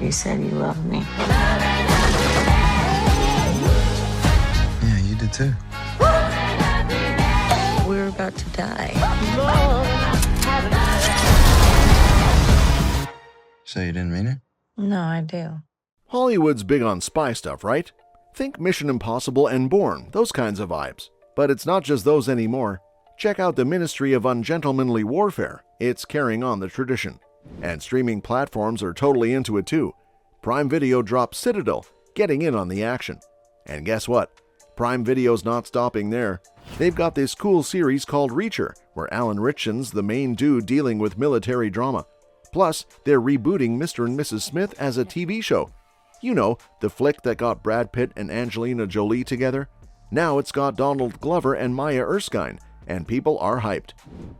You said you loved me. Yeah, you did too. We're about to die. So you didn't mean it? No, I do. Hollywood's big on spy stuff, right? Think Mission Impossible and Bourne, those kinds of vibes. But it's not just those anymore. Check out the Ministry of Ungentlemanly Warfare. It's carrying on the tradition. And streaming platforms are totally into it too. Prime Video dropped Citadel, getting in on the action. And guess what? Prime Video's not stopping there. They've got this cool series called Reacher, where Alan Ritchson's the main dude dealing with military drama. Plus, they're rebooting Mr. and Mrs. Smith as a TV show. You know, the flick that got Brad Pitt and Angelina Jolie together? Now it's got Donald Glover and Maya Erskine, and people are hyped.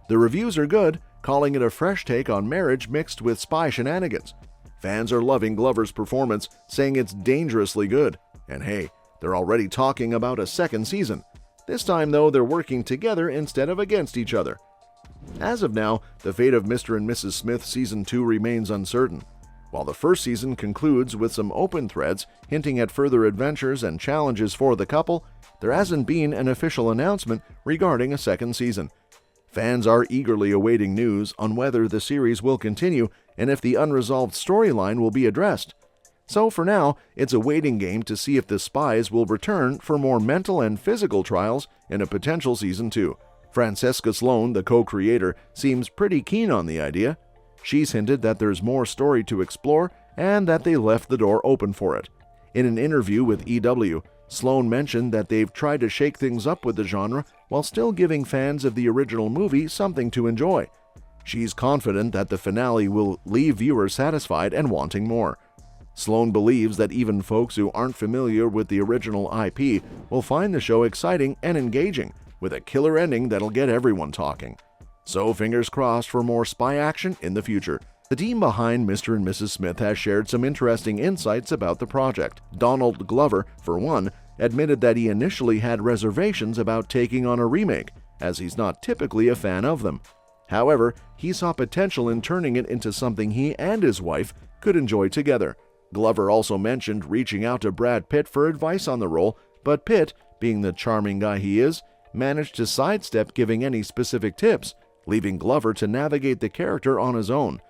The reviews are good, calling it a fresh take on marriage mixed with spy shenanigans. Fans are loving Glover's performance, saying it's dangerously good. And hey, they're already talking about a second season. This time, though, they're working together instead of against each other. As of now, the fate of Mr. and Mrs. Smith Season 2 remains uncertain. While the first season concludes with some open threads hinting at further adventures and challenges for the couple, there hasn't been an official announcement regarding a second season. Fans are eagerly awaiting news on whether the series will continue and if the unresolved storyline will be addressed. So for now, it's a waiting game to see if the spies will return for more mental and physical trials in a potential Season 2. Francesca Sloan, the co-creator, seems pretty keen on the idea. She's hinted that there's more story to explore and that they left the door open for it. In an interview with EW, Sloan mentioned that they've tried to shake things up with the genre while still giving fans of the original movie something to enjoy. She's confident that the finale will leave viewers satisfied and wanting more. Sloan believes that even folks who aren't familiar with the original IP will find the show exciting and engaging, with a killer ending that'll get everyone talking. So fingers crossed for more spy action in the future. The team behind Mr. and Mrs. Smith has shared some interesting insights about the project. Donald Glover, for one, admitted that he initially had reservations about taking on a remake, as he's not typically a fan of them. However, he saw potential in turning it into something he and his wife could enjoy together. Glover also mentioned reaching out to Brad Pitt for advice on the role, but Pitt, being the charming guy he is, managed to sidestep giving any specific tips, leaving Glover to navigate the character on his own.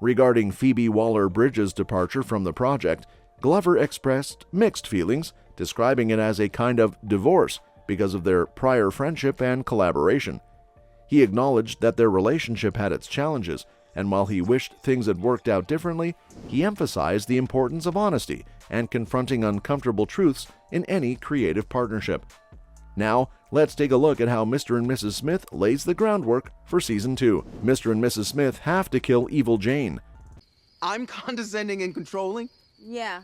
Regarding Phoebe Waller-Bridge's departure from the project, Glover expressed mixed feelings, describing it as a kind of divorce because of their prior friendship and collaboration. He acknowledged that their relationship had its challenges, and while he wished things had worked out differently, he emphasized the importance of honesty and confronting uncomfortable truths in any creative partnership. Now, let's take a look at how Mr. and Mrs. Smith lays the groundwork for Season 2. Mr. and Mrs. Smith have to kill Evil Jane. I'm condescending and controlling? Yeah.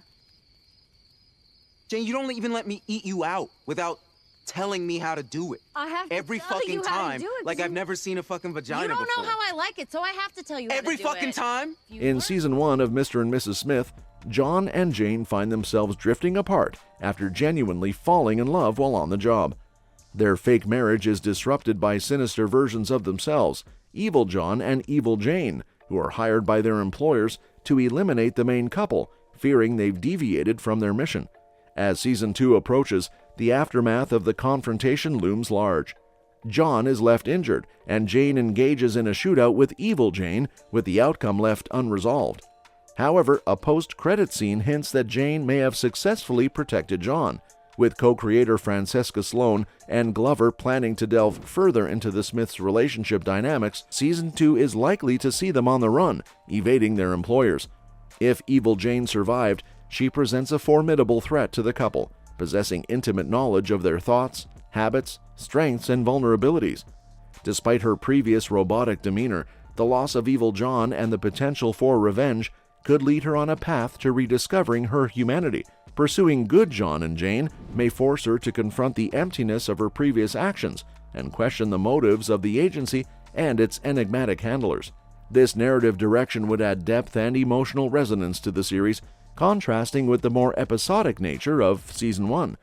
Jane, you don't even let me eat you out without telling me how to do it. I have to every tell fucking you how time, to do it, like I've never seen a fucking vagina You don't before. know how I like it, so I have to tell you how Every to do fucking it. time? In Season 1 of Mr. and Mrs. Smith, John and Jane find themselves drifting apart after genuinely falling in love while on the job. Their fake marriage is disrupted by sinister versions of themselves, Evil John and Evil Jane, who are hired by their employers to eliminate the main couple, fearing they've deviated from their mission. As Season 2 approaches, the aftermath of the confrontation looms large. John is left injured, and Jane engages in a shootout with Evil Jane, with the outcome left unresolved. However, a post-credit scene hints that Jane may have successfully protected John, with co-creator Francesca Sloan and Glover planning to delve further into the Smiths' relationship dynamics. Season 2 is likely to see them on the run, evading their employers. If Evil Jane survived, she presents a formidable threat to the couple, possessing intimate knowledge of their thoughts, habits, strengths, and vulnerabilities. Despite her previous robotic demeanor, the loss of Evil John and the potential for revenge could lead her on a path to rediscovering her humanity. Pursuing good John and Jane may force her to confront the emptiness of her previous actions and question the motives of the agency and its enigmatic handlers. This narrative direction would add depth and emotional resonance to the series, contrasting with the more episodic nature of Season 1.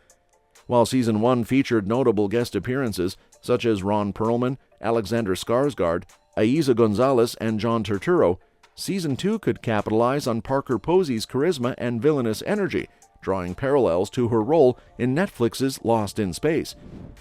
While Season 1 featured notable guest appearances such as Ron Perlman, Alexander Skarsgård, Aiza Gonzalez, and John Turturro, Season 2 could capitalize on Parker Posey's charisma and villainous energy, drawing parallels to her role in Netflix's Lost in Space.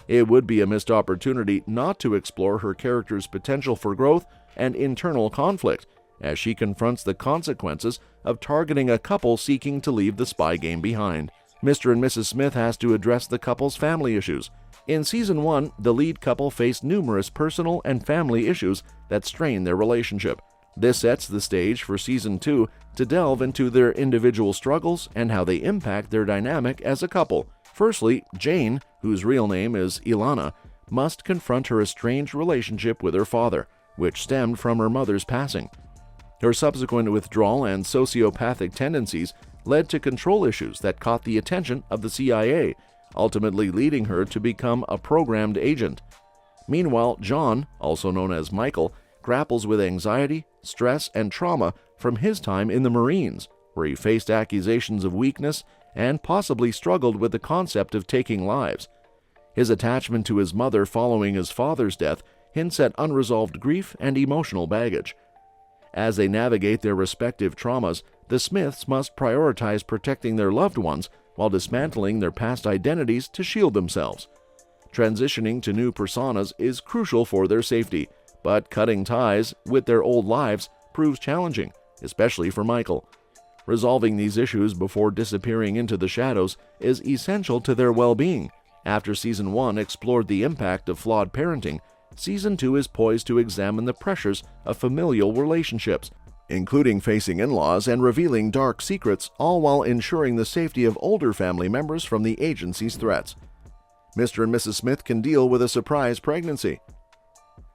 It would be a missed opportunity not to explore her character's potential for growth and internal conflict, as she confronts the consequences of targeting a couple seeking to leave the spy game behind. Mr. and Mrs. Smith has to address the couple's family issues. In Season 1, the lead couple faced numerous personal and family issues that strain their relationship. This sets the stage for Season 2 to delve into their individual struggles and how they impact their dynamic as a couple. Firstly, Jane, whose real name is Ilana, must confront her estranged relationship with her father, which stemmed from her mother's passing. Her subsequent withdrawal and sociopathic tendencies led to control issues that caught the attention of the CIA, ultimately leading her to become a programmed agent. Meanwhile, John, also known as Michael, grapples with anxiety, stress, and trauma from his time in the Marines, where he faced accusations of weakness and possibly struggled with the concept of taking lives. His attachment to his mother following his father's death hints at unresolved grief and emotional baggage. As they navigate their respective traumas, the Smiths must prioritize protecting their loved ones while dismantling their past identities to shield themselves. Transitioning to new personas is crucial for their safety, but cutting ties with their old lives proves challenging, especially for Michael. Resolving these issues before disappearing into the shadows is essential to their well-being. After Season 1 explored the impact of flawed parenting, Season 2 is poised to examine the pressures of familial relationships, including facing in-laws and revealing dark secrets, all while ensuring the safety of older family members from the agency's threats. Mr. and Mrs. Smith can deal with a surprise pregnancy.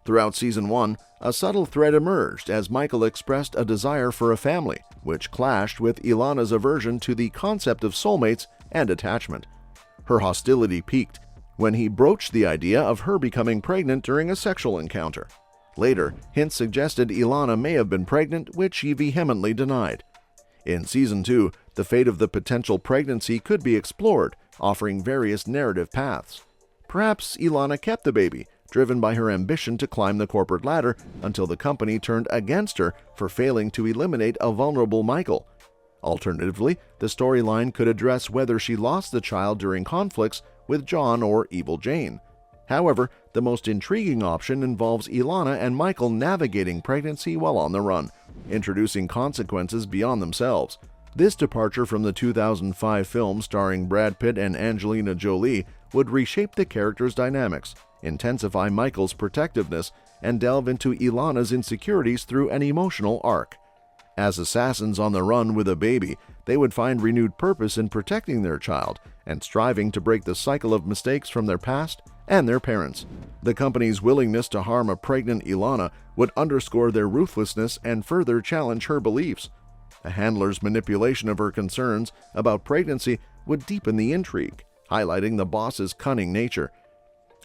Throughout Season 1, a subtle thread emerged as Michael expressed a desire for a family, which clashed with Ilana's aversion to the concept of soulmates and attachment. Her hostility peaked when he broached the idea of her becoming pregnant during a sexual encounter. Later, hints suggested Ilana may have been pregnant, which she vehemently denied. In Season 2, the fate of the potential pregnancy could be explored, offering various narrative paths. Perhaps Ilana kept the baby, driven by her ambition to climb the corporate ladder until the company turned against her for failing to eliminate a vulnerable Michael. Alternatively, the storyline could address whether she lost the child during conflicts with John or Evil Jane. However, the most intriguing option involves Ilana and Michael navigating pregnancy while on the run, introducing consequences beyond themselves. This departure from the 2005 film starring Brad Pitt and Angelina Jolie would reshape the characters' dynamics, intensify Michael's protectiveness, and delve into Ilana's insecurities through an emotional arc. As assassins on the run with a baby, they would find renewed purpose in protecting their child and striving to break the cycle of mistakes from their past and their parents. The company's willingness to harm a pregnant Ilana would underscore their ruthlessness and further challenge her beliefs. A handler's manipulation of her concerns about pregnancy would deepen the intrigue, highlighting the boss's cunning nature.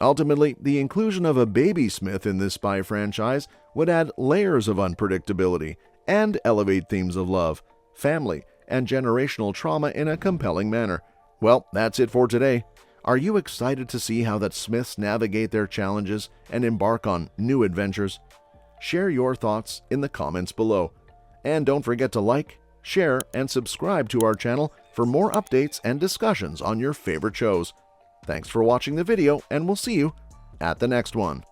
Ultimately, the inclusion of a baby Smith in this spy franchise would add layers of unpredictability and elevate themes of love, family, and generational trauma in a compelling manner. Well, that's it for today. Are you excited to see how the Smiths navigate their challenges and embark on new adventures? Share your thoughts in the comments below. And don't forget to like, share, and subscribe to our channel for more updates and discussions on your favorite shows. Thanks for watching the video, and we'll see you at the next one.